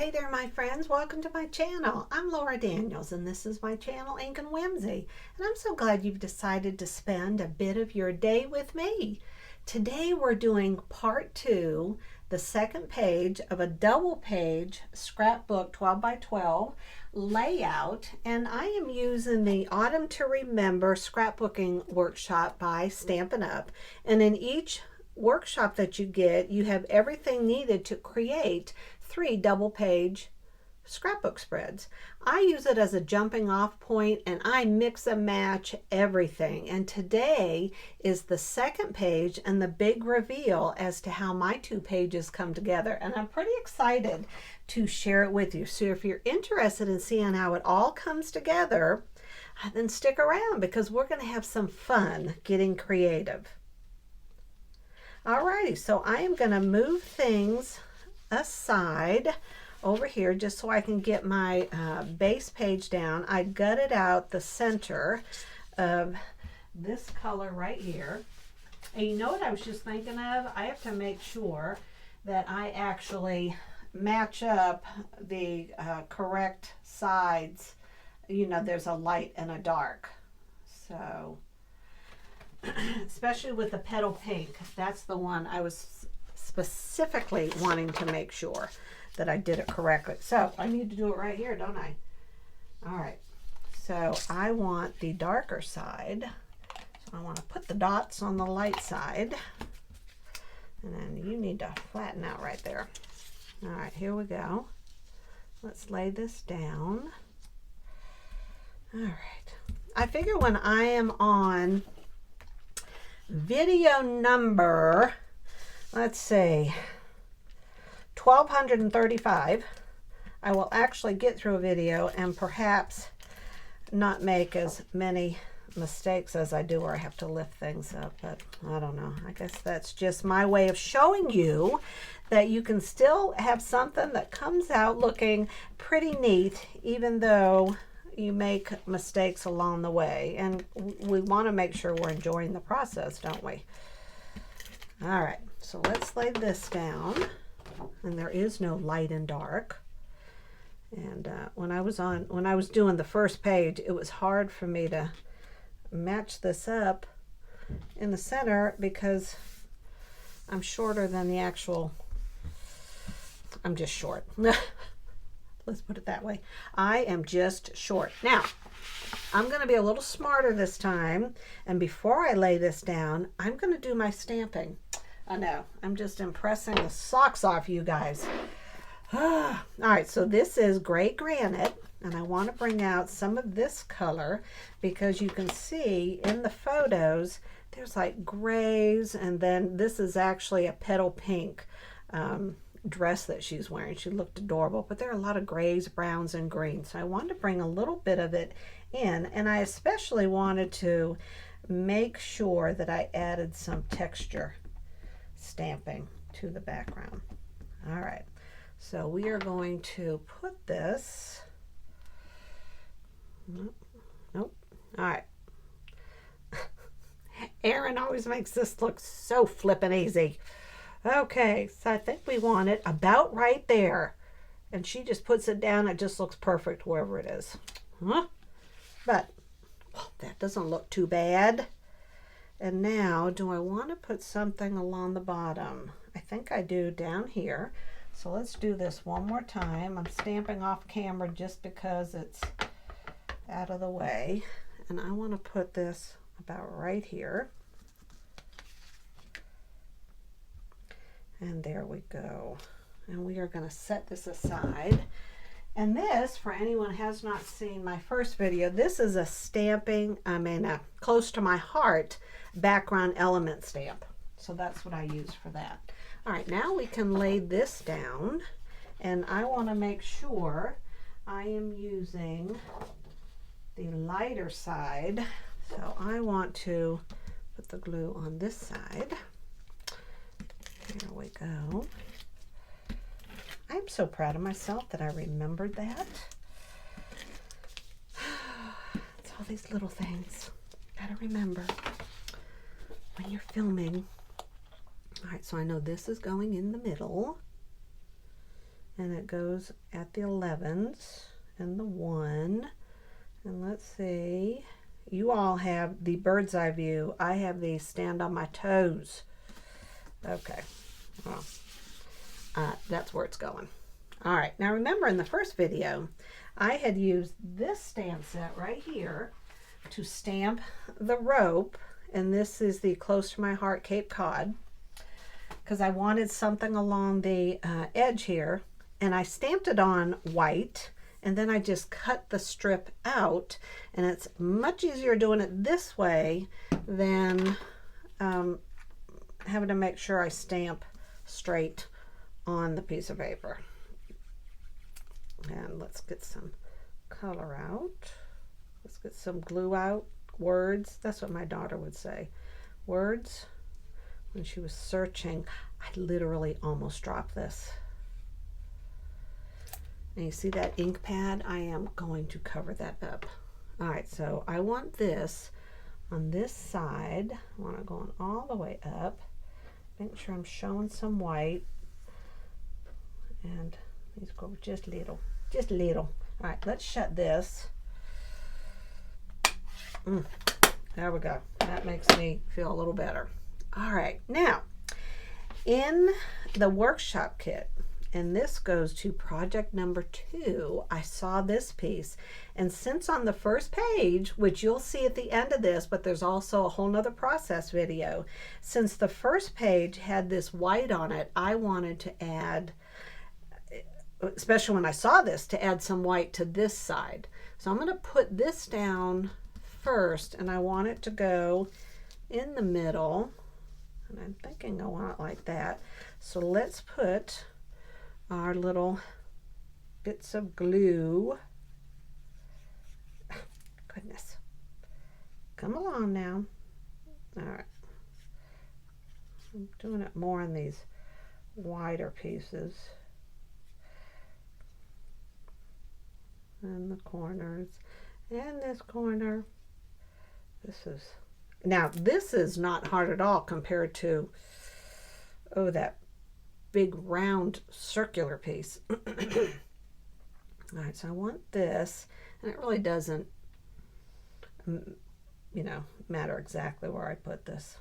Hey there my friends, welcome to my channel. I'm Laura Daniels and this is my channel Ink and Whimsy, and I'm so glad you've decided to spend a bit of your day with me. Today we're doing part 2, the second page of a double page scrapbook 12 by 12 layout, and I am using the Autumn to Remember scrapbooking workshop by Stampin Up, and in each workshop that you get, you have everything needed to create 3 double page scrapbook spreads. I use it as a jumping off point and I mix and match everything. And today is the second page and the big reveal as to how my 2 pages come together. And I'm pretty excited to share it with you. So if you're interested in seeing how it all comes together, then stick around because we're going to have some fun getting creative. Alrighty, so I am going to move things aside over here just so I can get my base page down. I gutted out the center of this color right here. And you know what I was just thinking of? I have to make sure that I actually match up the correct sides. You know, there's a light and a dark. So, especially with the petal pink, that's the one I was specifically wanting to make sure that I did it correctly. So I need to do it right here, don't I? All right, so I want the darker side, so I want to put the dots on the light side, and then you need to flatten out right there. All right, here we go. Let's lay this down. All right, I figure when I am on video number, let's see, 1235, I will actually get through a video and perhaps not make as many mistakes as I do where I have to lift things up, but I don't know. I guess that's just my way of showing you that you can still have something that comes out looking pretty neat even though you make mistakes along the way, and we want to make sure we're enjoying the process, don't we? All right, so let's lay this down, and there is no light and dark. And when I was doing the first page, it was hard for me to match this up in the center because I'm shorter than the actual. I'm just short. Let's put it that way. I am just short. Now, I'm going to be a little smarter this time, and before I lay this down, I'm going to do my stamping. I know, I'm just impressing the socks off you guys. All right, so this is gray granite, and I want to bring out some of this color because you can see in the photos there's like grays, and then this is actually a petal pink dress that she's wearing. She looked adorable, but there are a lot of grays, browns, and greens. So I wanted to bring a little bit of it in, and I especially wanted to make sure that I added some texture stamping to the background. All right, so we are going to put this, nope. All right. Erin always makes this look so flippin' easy. Okay, so I think we want it about right there, and she just puts it down. It just looks perfect wherever it is. But well, that doesn't look too bad. And now, do I want to put something along the bottom? I think I do down here. So let's do this one more time. I'm stamping off camera just because it's out of the way. And I want to put this about right here. And there we go. And we are going to set this aside. And this, for anyone who has not seen my first video, this is a stamping, close to my heart background element stamp. So that's what I use for that. All right, now we can lay this down. And I want to make sure I am using the lighter side. So I want to put the glue on this side. Here we go. I'm so proud of myself that I remembered that. It's all these little things. Gotta remember when you're filming. All right, so I know this is going in the middle. and it goes at the 11s and the 1. And let's see, you all have the bird's eye view. I have the stand on my toes. Okay, well, that's where it's going. All right, now remember in the first video, I had used this stamp set right here to stamp the rope, and this is the Close to My Heart Cape Cod, because I wanted something along the edge here, and I stamped it on white, and then I just cut the strip out, and it's much easier doing it this way than having to make sure I stamp straight on the piece of paper. And let's get some color out. Let's get some glue out. Words, that's what my daughter would say. Words. When she was searching, I literally almost dropped this. And you see that ink pad? I am going to cover that up. All right, so I want this on this side. I want it going all the way up. Make sure I'm showing some white. And these go just a little. Just a little. All right, let's shut this. There we go. That makes me feel a little better. All right, now in the workshop kit, and this goes to project number 2, I saw this piece, and since on the first page, which you'll see at the end of this, but there's also a whole nother process video, since the first page had this white on it, I wanted to add, especially when I saw this, to add some white to this side. So I'm going to put this down first, and I want it to go in the middle, and I'm thinking I want it like that. So let's put our little bits of glue. Goodness, come along now. All right, I'm doing it more on these wider pieces and the corners and this corner. This is not hard at all compared to, oh, that big round circular piece. All right, so I want this, and it really doesn't, you know, matter exactly where I put this,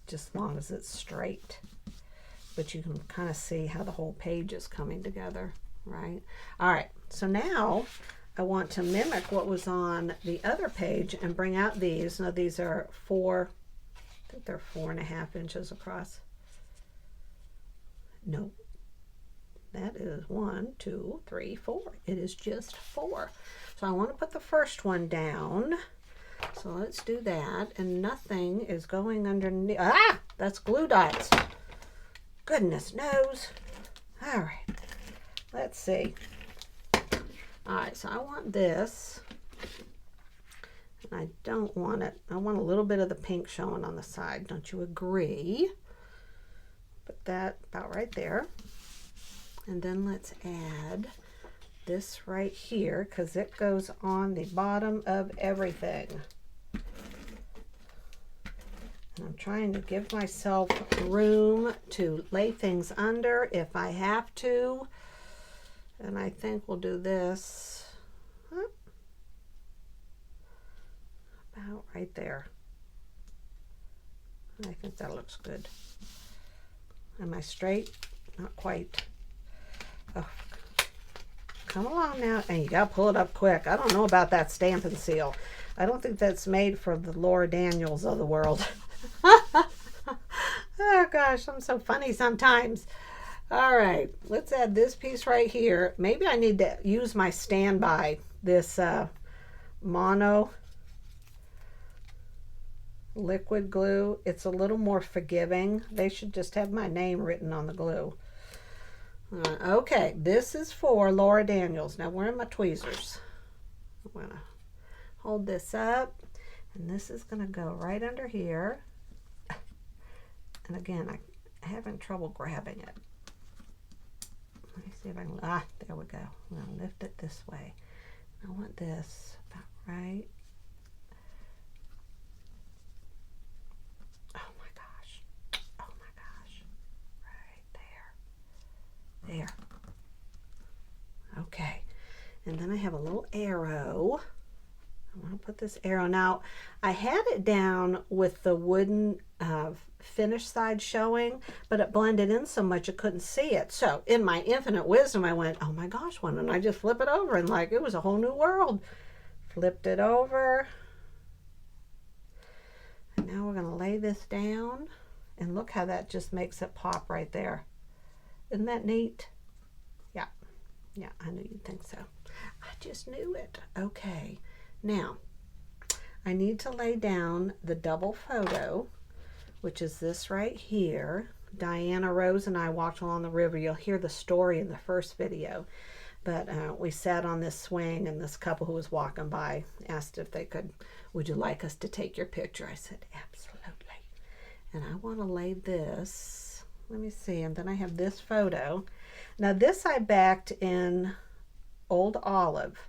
just as long as it's straight. But you can kind of see how the whole page is coming together, right? All right, so now I want to mimic what was on the other page and bring out these. Now these are I think they're 4.5 inches across. No, that is 1, 2, 3, 4. It is just 4. So I want to put the first one down. So let's do that. And nothing is going underneath. Ah, that's glue dots. Goodness knows. All right, let's see. All right, so I want this, and I don't want it. I want a little bit of the pink showing on the side. Don't you agree? Put that about right there. And then let's add this right here, because it goes on the bottom of everything. And I'm trying to give myself room to lay things under if I have to. And I think we'll do this about right there. I think that looks good. Am I straight? Not quite. Oh, come along now. And you got to pull it up quick. I don't know about that Stampin' Seal. I don't think that's made for the Laura Daniels of the world. Oh gosh, I'm so funny sometimes. All right, let's add this piece right here. Maybe I need to use my standby, this mono liquid glue. It's a little more forgiving. They should just have my name written on the glue. Okay, this is for Laura Daniels. Now, where are my tweezers? I'm going to hold this up, and this is going to go right under here. And again, I'm having trouble grabbing it. Let me see if I can, there we go. I'm going to lift it this way. I want this about right. Oh my gosh. Oh my gosh. Right there. There. Okay, and then I have a little arrow. I want to put this arrow. Now, I had it down with the wooden finish side showing, but it blended in so much I couldn't see it. So in my infinite wisdom, I went, oh my gosh, why don't I just flip it over? And like, it was a whole new world. Flipped it over. And now we're going to lay this down. And look how that just makes it pop right there. Isn't that neat? Yeah. Yeah, I knew you'd think so. I just knew it. Okay. Now, I need to lay down the double photo, which is this right here. Diana Rose and I walked along the river. You'll hear the story in the first video. But we sat on this swing, and this couple who was walking by asked if they could, would you like us to take your picture? I said, absolutely. And I want to lay this, let me see, and then I have this photo. Now this I backed in Old Olive,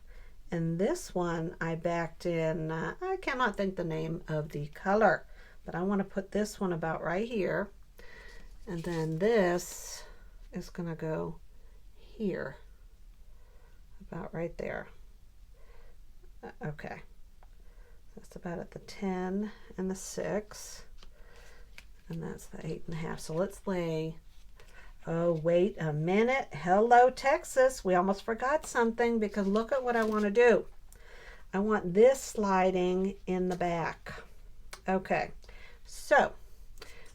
and this one I backed in, I cannot think the name of the color, but I want to put this one about right here, and then this is going to go here, about right there. Okay, that's about at the 10 and the 6. And that's the 8.5. So let's lay, oh, wait a minute. Hello, Texas. We almost forgot something because look at what I want to do. I want this sliding in the back. Okay, so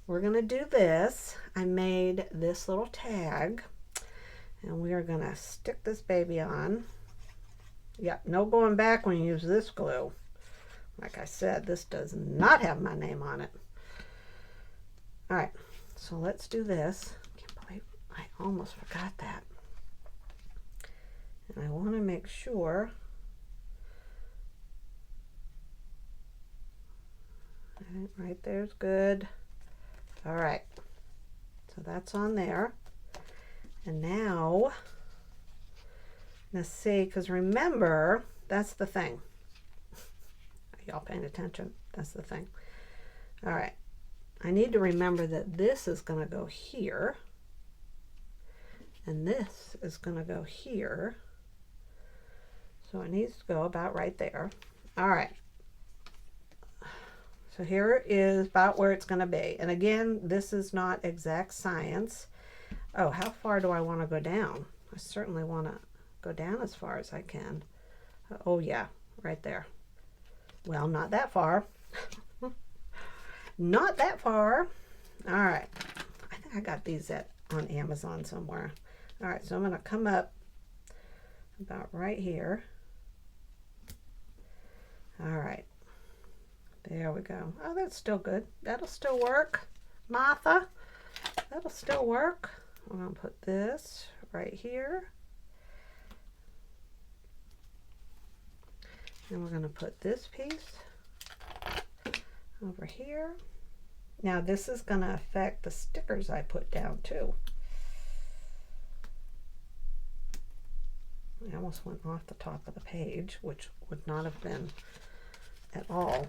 we're going to do this. I made this little tag, and we are going to stick this baby on. Yeah, no going back when you use this glue. Like I said, this does not have my name on it. All right, so let's do this. Can't believe I almost forgot that. And I want to make sure right there's good. All right, so that's on there. And now, let's see, because remember, that's the thing. Are y'all paying attention? That's the thing. All right. I need to remember that this is going to go here, and this is going to go here, so it needs to go about right there. All right, so here is about where it's going to be, and again, this is not exact science. Oh, how far do I want to go down? I certainly want to go down as far as I can. Oh yeah, right there. Well, not that far. Not that far. All right. I think I got these on Amazon somewhere. All right, so I'm going to come up about right here. All right. There we go. Oh, that's still good. That'll still work. Martha, that'll still work. I'm going to put this right here. And we're going to put this piece over here. Now this is going to affect the stickers I put down too. I almost went off the top of the page, which would not have been at all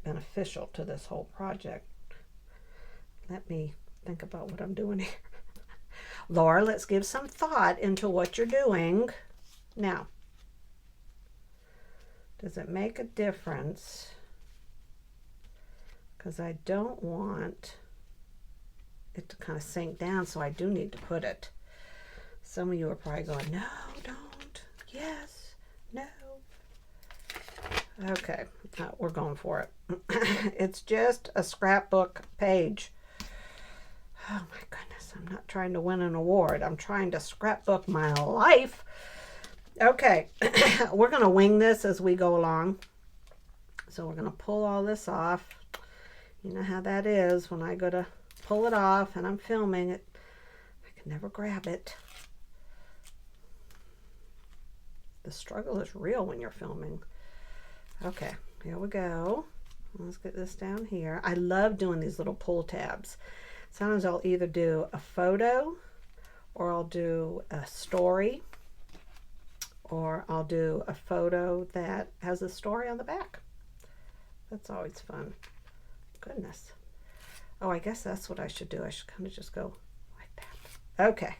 beneficial to this whole project. Let me think about what I'm doing here. Laura, let's give some thought into what you're doing. Now, does it make a difference? Because I don't want it to kind of sink down, so I do need to put it. Some of you are probably going, no, don't. Yes, no. Okay, we're going for it. It's just a scrapbook page. Oh my goodness, I'm not trying to win an award. I'm trying to scrapbook my life. Okay, we're going to wing this as we go along. So we're going to pull all this off. You know how that is when I go to pull it off and I'm filming it. I can never grab it. The struggle is real when you're filming. Okay, here we go. Let's get this down here. I love doing these little pull tabs. Sometimes I'll either do a photo, or I'll do a story, or I'll do a photo that has a story on the back. That's always fun. Goodness. Oh, I guess that's what I should do. I should kind of just go like that. Okay.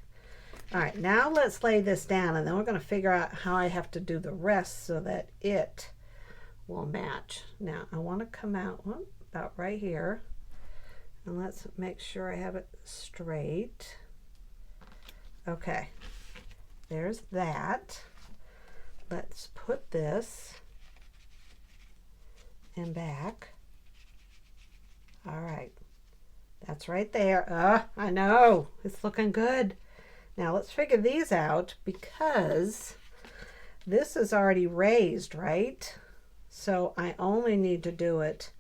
All right, now let's lay this down, and then we're going to figure out how I have to do the rest so that it will match. Now I want to come out about right here, and let's make sure I have it straight. Okay, there's that. Let's put this in back. All right, that's right there. I know, it's looking good. Now let's figure these out, because this is already raised, right? So I only need to do it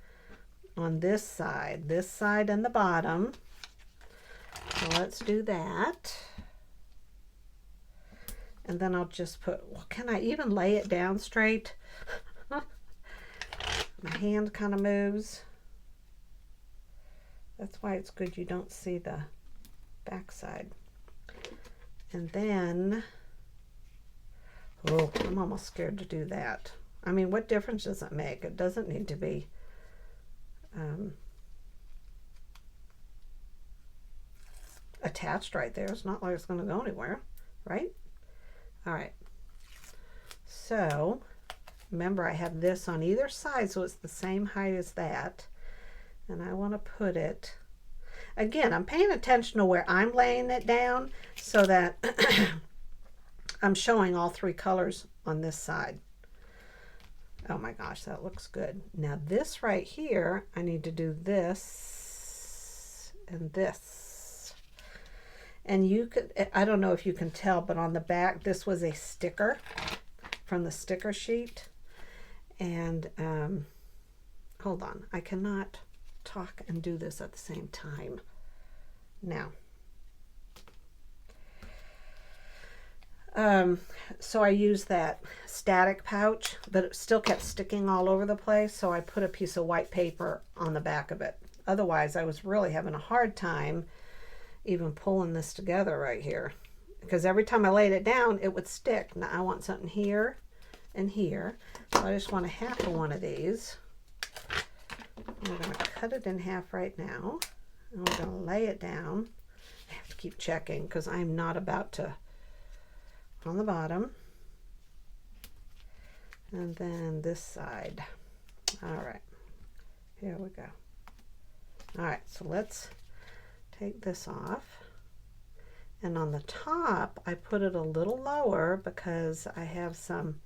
on this side and the bottom. So let's do that. And then I'll just put, well, can I even lay it down straight? My hand kind of moves. That's why it's good you don't see the back side. And then, oh, I'm almost scared to do that. I mean, what difference does it make? It doesn't need to be attached right there. It's not like it's going to go anywhere, right? All right. So, remember, I have this on either side, so it's the same height as that. And I want to put it, again, I'm paying attention to where I'm laying it down so that I'm showing all three colors on this side. Oh my gosh, that looks good. Now this right here, I need to do this and this. And you could, I don't know if you can tell, but on the back, this was a sticker from the sticker sheet. And hold on, I cannot talk and do this at the same time. Now, so I used that static pouch, but it still kept sticking all over the place, so I put a piece of white paper on the back of it. Otherwise, I was really having a hard time even pulling this together right here, because every time I laid it down, it would stick. Now I want something here and here, so I just want a half of one of these. We're going to cut it in half right now, and we're going to lay it down. I have to keep checking because I'm not about to, on the bottom, and then this side. All right, here we go. All right, so let's take this off, and on the top I put it a little lower because I have some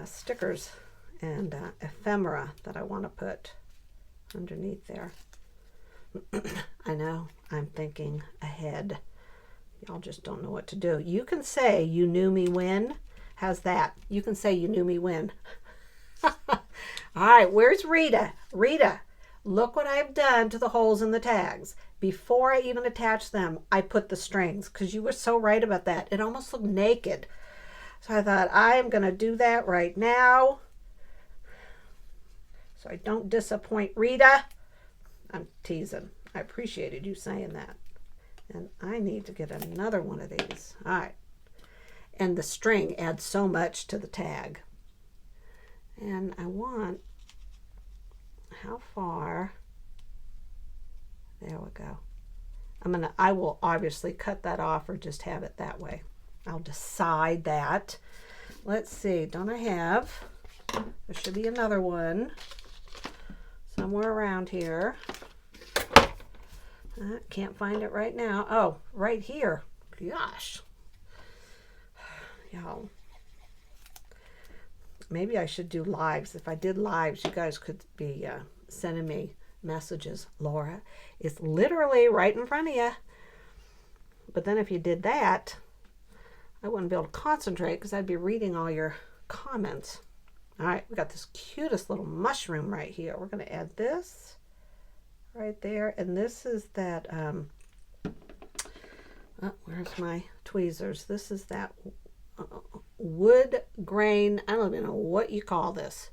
stickers and ephemera that I want to put underneath there. I know, I'm thinking ahead. Y'all just don't know what to do. You can say you knew me when. How's that? You can say you knew me when. All right, where's Rita? Rita, look what I've done to the holes in the tags. Before I even attach them, I put the strings, because you were so right about that. It almost looked naked. So I thought, I'm going to do that right now, so I don't disappoint Rita. I'm teasing. I appreciated you saying that. And I need to get another one of these. All right. And the string adds so much to the tag. And I want, how far? There we go. I will obviously cut that off or just have it that way. I'll decide that. Let's see. Don't I have, there should be another one somewhere around here. Can't find it right now. Oh, right here. Gosh. Y'all. Maybe I should do lives. If I did lives, you guys could be sending me messages. Laura, it's literally right in front of you. But then if you did that, I wouldn't be able to concentrate because I'd be reading all your comments. All right, we got this cutest little mushroom right here. We're going to add this right there, and this is that where's my tweezers? This is that wood grain. I don't even know what you call this.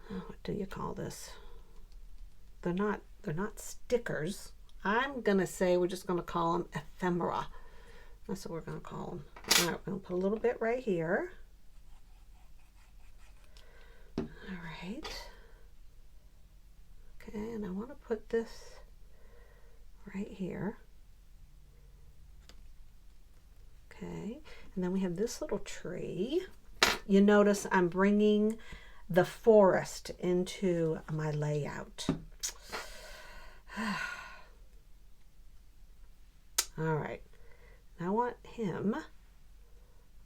What do you call this? They're not stickers. I'm gonna say we're just gonna call them ephemera. That's what we're gonna call them. All right, we're gonna put a little bit right here. All right. Okay, and I want to put this right here. And then we have this little tree. You notice I'm bringing the forest into my layout. All right, I want him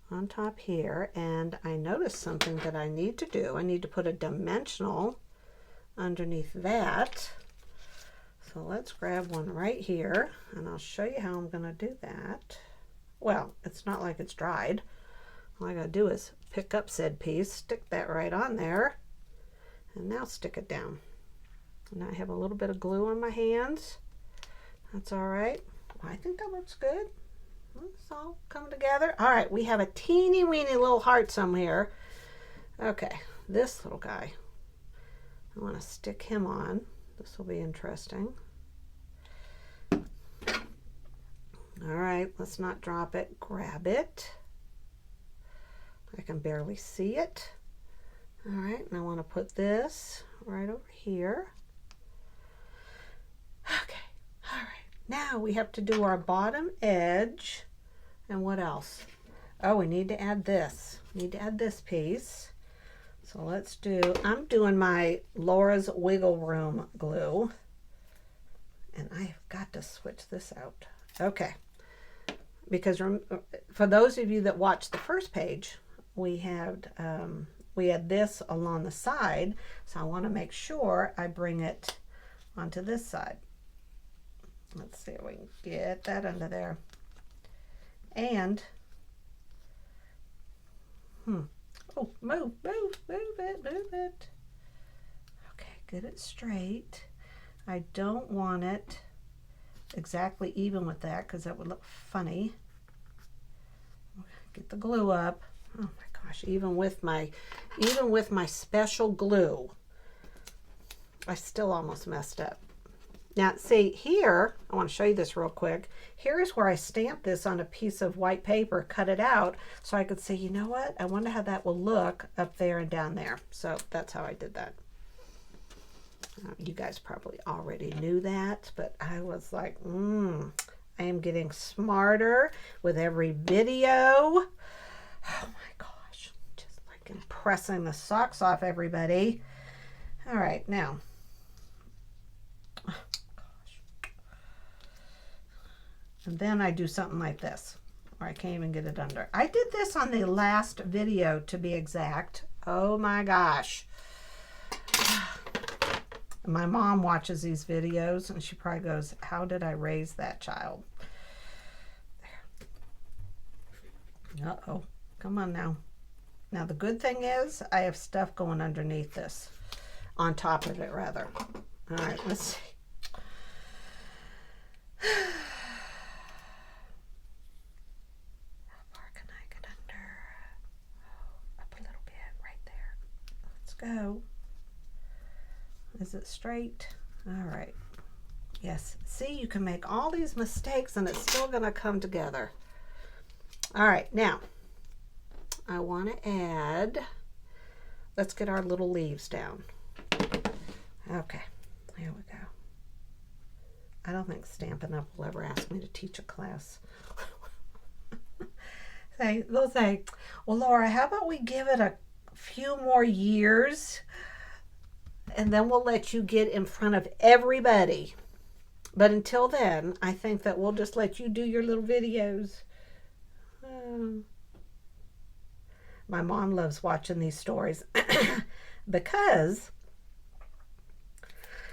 on top here, and I noticed something that I need to do. I need to put a dimensional underneath that. So let's grab one right here, and I'll show you how I'm going to do that. Well, it's not like it's dried. All I got to do is pick up said piece, stick that right on there, and now stick it down. And I have a little bit of glue on my hands. That's all right. I think that looks good. It's all come together. All right, we have a teeny weeny little heart somewhere. Okay, this little guy. I want to stick him on. This will be interesting. All right, let's not drop it. Grab it. I can barely see it. All right, and I want to put this right over here. Okay, all right. Now we have to do our bottom edge. And what else? Oh, we need to add this. We need to add this piece. So let's do, I'm doing my Laura's Wiggle Room glue. And I've got to switch this out. Okay. Because for those of you that watched the first page, we had this along the side. So I want to make sure I bring it onto this side. Let's see if we can get that under there. And, oh, move it. Okay, get it straight. I don't want it exactly even with that because that would look funny. Get the glue up. Oh my gosh, even with my special glue, I still almost messed up. Now, see here, I want to show you this real quick. Here is where I stamped this on a piece of white paper, cut it out, so I could say, you know what? I wonder how that will look up there and down there. So that's how I did that. You guys probably already knew that, but I was like, I am getting smarter with every video. Oh my gosh, just like impressing the socks off everybody. All right, now. And then I do something like this, where I can't even get it under. I did this on the last video, to be exact. Oh my gosh. My mom watches these videos, and she probably goes, how did I raise that child? There. Uh-oh. Come on now. Now, the good thing is I have stuff going underneath this. On top of it, rather. All right, let's see. Go. Is it straight? All right. Yes. See, you can make all these mistakes and it's still going to come together. All right. Now, I want to add, let's get our little leaves down. Okay. Here we go. I don't think Stampin' Up will ever ask me to teach a class. They'll say, well, Laura, how about we give it a few more years and then we'll let you get in front of everybody. But until then, I think that we'll just let you do your little videos. My mom loves watching these stories because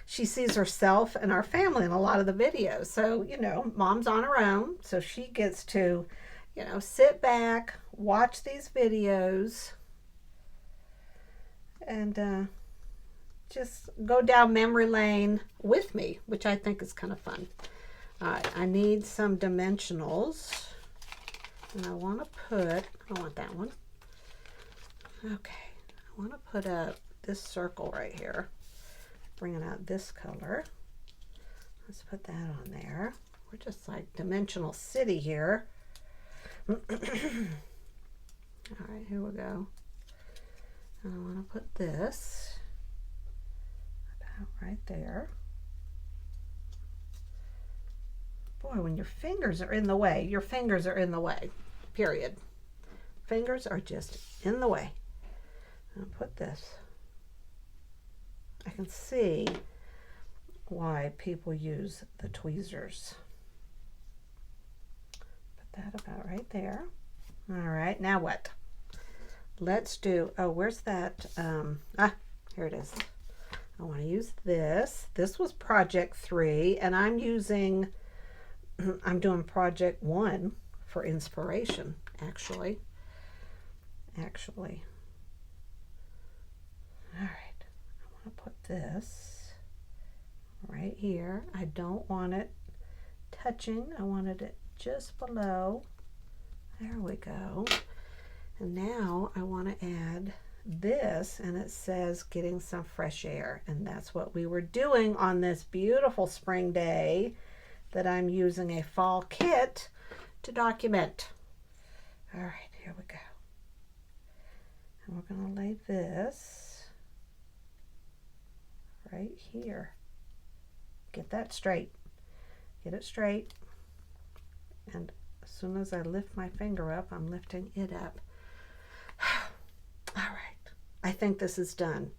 she sees herself and our family in a lot of the videos. So, you know, mom's on her own, so she gets to, you know, sit back, watch these videos, and just go down memory lane with me, which I think is kind of fun. All right, I need some dimensionals, and I want to put, I don't want that one. Okay, I want to put up this circle right here, bringing out this color. Let's put that on there. We're just like Dimensional City here. All right, here we go. I want to put this about right there. Boy, when your fingers are in the way, your fingers are in the way, period. fingers are just in the way. I'll put this. I can see why people use the tweezers. Put that about right there. All right, now what? Let's do, oh, where's that? Here it is. I want to use this. This was project 3, and I'm doing project 1 for inspiration, actually. All right, I want to put this right here. I don't want it touching. I wanted it just below. There we go. And now I want to add this, and it says getting some fresh air, and that's what we were doing on this beautiful spring day that I'm using a fall kit to document. All right, here we go. And we're going to lay this right here. Get that straight. Get it straight. And as soon as I lift my finger up, I'm lifting it up. All right, I think this is done.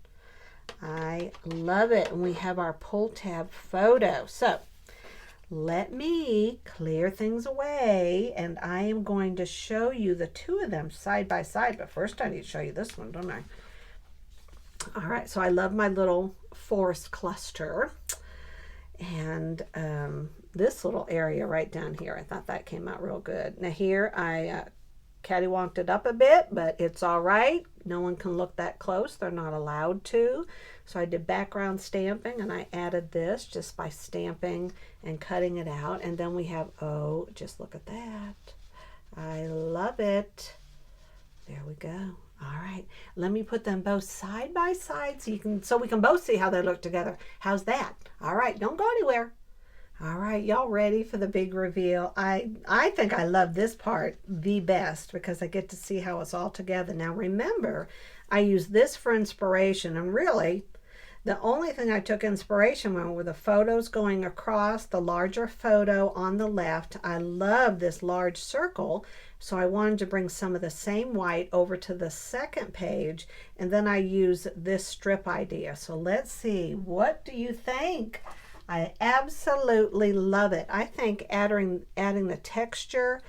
I love it. And we have our pull tab photo. So let me clear things away, and I am going to show you the 2 of them side by side. But first I need to show you this one, don't I? All right, so I love my little forest cluster. And this little area right down here, I thought that came out real good. Now here I cattywanked it up a bit, but it's all right. No one can look that close. They're not allowed to. So I did background stamping, and I added this just by stamping and cutting it out. And then we have, oh, just look at that. I love it. There we go. All right, let me put them both side by side so we can both see how they look together. How's that? All right, don't go anywhere. All right, y'all ready for the big reveal? I think I love this part the best because I get to see how it's all together. Now remember, I use this for inspiration, and really the only thing I took inspiration from were the photos going across, the larger photo on the left. I love this large circle, so I wanted to bring some of the same white over to the second page, and then I use this strip idea. So let's see, what do you think? I absolutely love it. I think adding the texture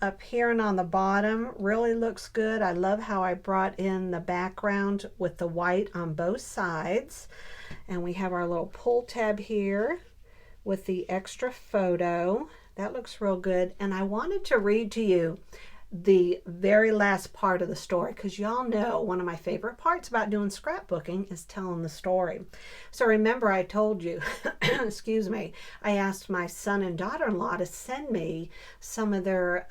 up here and on the bottom really looks good. I love how I brought in the background with the white on both sides. And we have our little pull tab here with the extra photo. That looks real good. And I wanted to read to you the very last part of the story, because y'all know one of my favorite parts about doing scrapbooking is telling the story. So remember I told you, excuse me, I asked my son and daughter-in-law to send me some of their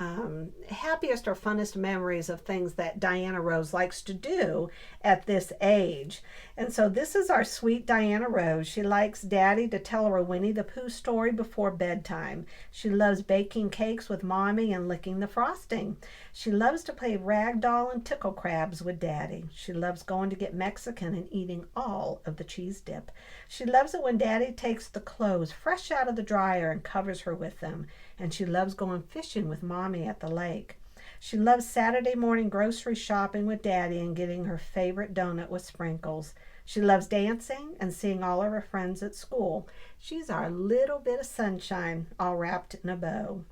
happiest or funnest memories of things that Diana Rose likes to do at this age. And so this is our sweet Diana Rose. She likes Daddy to tell her a Winnie the Pooh story before bedtime. She loves baking cakes with Mommy and licking the frosting. She loves to play rag doll and tickle crabs with Daddy. She loves going to get Mexican and eating all of the cheese dip. She loves it when Daddy takes the clothes fresh out of the dryer and covers her with them. And she loves going fishing with Mommy at the lake. She loves Saturday morning grocery shopping with Daddy and getting her favorite donut with sprinkles. She loves dancing and seeing all of her friends at school. She's our little bit of sunshine all wrapped in a bow.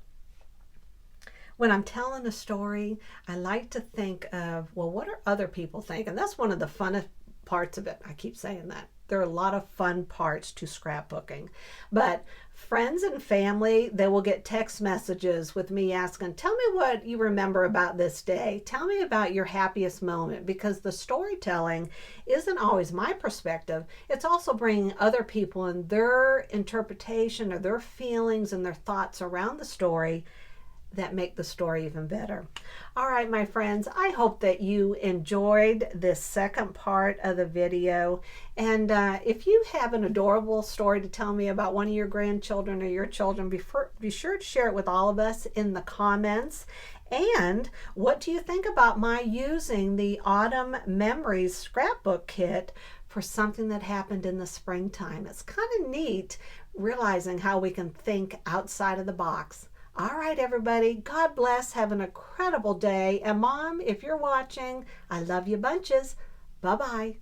When I'm telling a story, I like to think of, well, what do other people think? And that's one of the funnest parts of it. I keep saying that. There are a lot of fun parts to scrapbooking. But friends and family, they will get text messages with me asking, tell me what you remember about this day. Tell me about your happiest moment, because the storytelling isn't always my perspective. It's also bringing other people and their interpretation or their feelings and their thoughts around the story that make the story even better. All right, my friends, I hope that you enjoyed this second part of the video. And if you have an adorable story to tell me about one of your grandchildren or your children, be sure to share it with all of us in the comments. And what do you think about my using the Autumn Memories scrapbook kit for something that happened in the springtime? It's kind of neat realizing how we can think outside of the box. All right, everybody. God bless. Have an incredible day. And Mom, if you're watching, I love you bunches. Bye-bye.